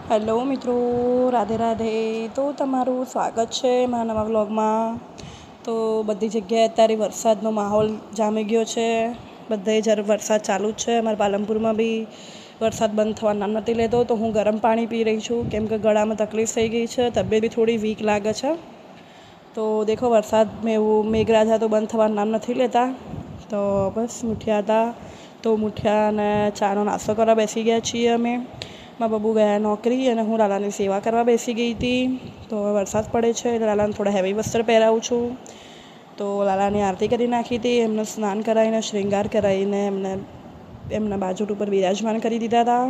Hello મિત્રો, રાધે રાધે. તો તમારું સ્વાગત છે મારા નવા વ્લોગમાં. તો બધી જગ્યાએ અત્યારે વરસાદનો માહોલ જામી ગયો છે. બધે જ્યારે વરસાદ ચાલુ જ છે. અમારા પાલનપુરમાં બી વરસાદ બંધ થવા નામ નથી લેતો. તો હું ગરમ પાણી પી રહી છું, કેમ કે ગળામાં તકલીફ થઈ ગઈ છે, તબિયત બી થોડી વીક લાગે છે. તો દેખો વરસાદ મેઘરાજા તો બંધ થવાનું નામ નથી લેતા. તો બસ મુઠિયા હતા, તો મુઠિયા અને ચાનો નાસ્તો કરવા બેસી ગયા છીએ અમે. મારા બબુ ગયા નોકરી અને હું લાલાની સેવા કરવા બેસી ગઈ હતી. તો વરસાદ પડે છે એટલે લાલાને થોડા હેવી વસ્ત્ર પહેરાવું છું. તો લાલાની આરતી કરી નાખી હતી, એમને સ્નાન કરાવીને શૃંગાર કરાવીને એમના બાજુ ઉપર બિરાજમાન કરી દીધા હતા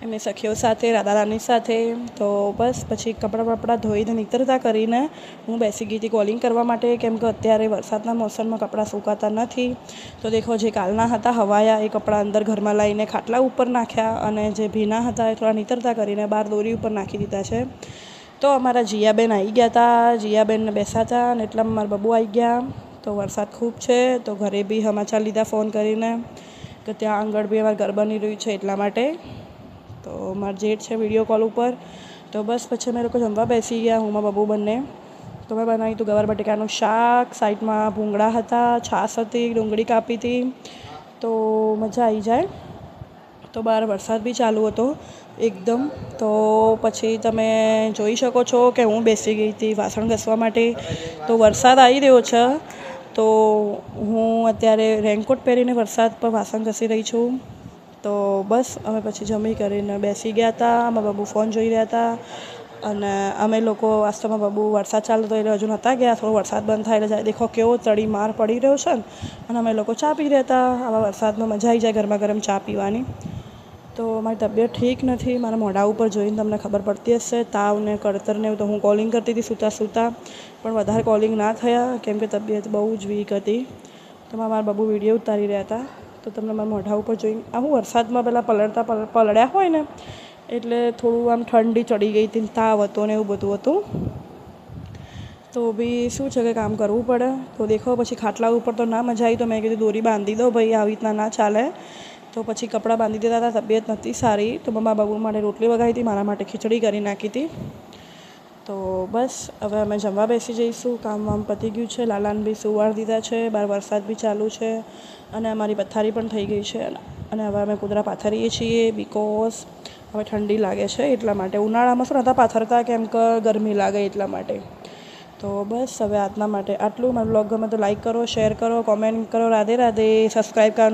એમની સખીઓ સાથે, રાધારાની સાથે. તો બસ પછી કપડાં ધોઈને નીતરતા કરીને હું બેસી ગઈ હતી કોલિંગ કરવા માટે, કેમ કે અત્યારે વરસાદના મોસમમાં કપડાં સુકાતા નથી. તો દેખો જે કાલના હતા હવાયા એ કપડાં અંદર ઘરમાં લાવીને ખાટલા ઉપર નાખ્યા, અને જે ભીના હતા એ થોડા નીતરતા કરીને બહાર દોરી ઉપર નાખી દીધા છે. તો અમારા જીયાબેન આવી ગયા હતા, જીયાબેનને બેસાતા અને એટલામાં મારા બબુ આવી ગયા. તો વરસાદ ખૂબ છે, તો ઘરે બી સમાચાર લીધા ફોન કરીને કે ત્યાં આગળ બી અમારે ઘર બની રહ્યું છે એટલા માટે. તો મારા જેઠ છે વિડીયો કોલ ઉપર. તો બસ પછી અમે લોકો જમવા બેસી ગયા, હું મારા બબુ બંને. તો મેં બનાવ્યું હતું ગવાર બટેકાનું શાક, સાઈડમાં ભૂંગળા હતા, છાશ હતી, ડુંગળી કાપી હતી. તો મજા આવી જાય. તો બહાર વરસાદ બી ચાલુ હતો એકદમ. તો પછી તમે જોઈ શકો છો કે હું બેસી ગઈ હતી વાસણ ઘસવા માટે. તો વરસાદ આવી રહ્યો છે, તો હું અત્યારે રેનકોટ પહેરીને વરસાદ પર વાસણ ઘસી રહી છું. તો બસ અમે પછી જમી કરીને બેસી ગયા હતા. મારા બાબુ ફોન જોઈ રહ્યા હતા અને અમે લોકો વાસ્તવમાં બાબુ વરસાદ ચાલતો હતો એટલે હજુ નહોતા ગયા. થોડો વરસાદ બંધ થાય એટલે દેખો કેવો તડી માર પડી રહ્યો છે ને, અને અમે લોકો ચા પી રહ્યા હતા. આવા વરસાદમાં મજા આવી જાય ગરમા ગરમ ચા પીવાની. તો મારી તબિયત ઠીક નથી, મારા મોઢા ઉપર જોઈને તમને ખબર પડતી હશે, તાવ ને કળતરને. તો હું કોલિંગ કરતી હતી સૂતા પણ વધારે કોલિંગ ના થયા, કેમ કે તબિયત બહુ જ વીક હતી. તો મારા બાબુ વિડીયો ઉતારી રહ્યા હતા. તો તમને મારા મોઢા ઉપર જોઈને હું વરસાદમાં પહેલાં પલળ્યા હોય ને એટલે થોડું આમ ઠંડી ચડી ગઈ હતી, તાવ હતો ને એવું બધું હતું. તો બી શું છે કે કામ કરવું પડે. તો દેખો પછી ખાટલા ઉપર તો ના મજા આવી, તો મેં કીધું દોરી બાંધી દો ભાઈ, આવી રીતના ના ચાલે. તો પછી કપડાં બાંધી દીધા હતા, તબિયત નથી સારી. તો મારા બાબુ માટે રોટલી વઘારી હતી, મારા માટે ખીચડી કરી નાખી હતી. તો બસ હવે અમે જમવા બેસી જઈશું. કામ વામ પતી ગયું છે, લાલાને બી સુવાડી દીધા છે, બહાર વરસાદ બી ચાલુ છે અને અમારી પથારી પણ થઈ ગઈ છે. અને હવે અમે કૂતરા પાથરીએ છીએ, બિકોઝ હવે ઠંડી લાગે છે એટલા માટે. ઉનાળામાં શું નહોતા પાથરતા, કેમ કે ગરમી લાગે એટલા માટે. તો બસ હવે આજના માટે આટલું. મારો બ્લોગ ગમે તો લાઈક કરો, શેર કરો, કોમેન્ટ કરો. રાધે રાધે. સબસ્ક્રાઈબ કરો.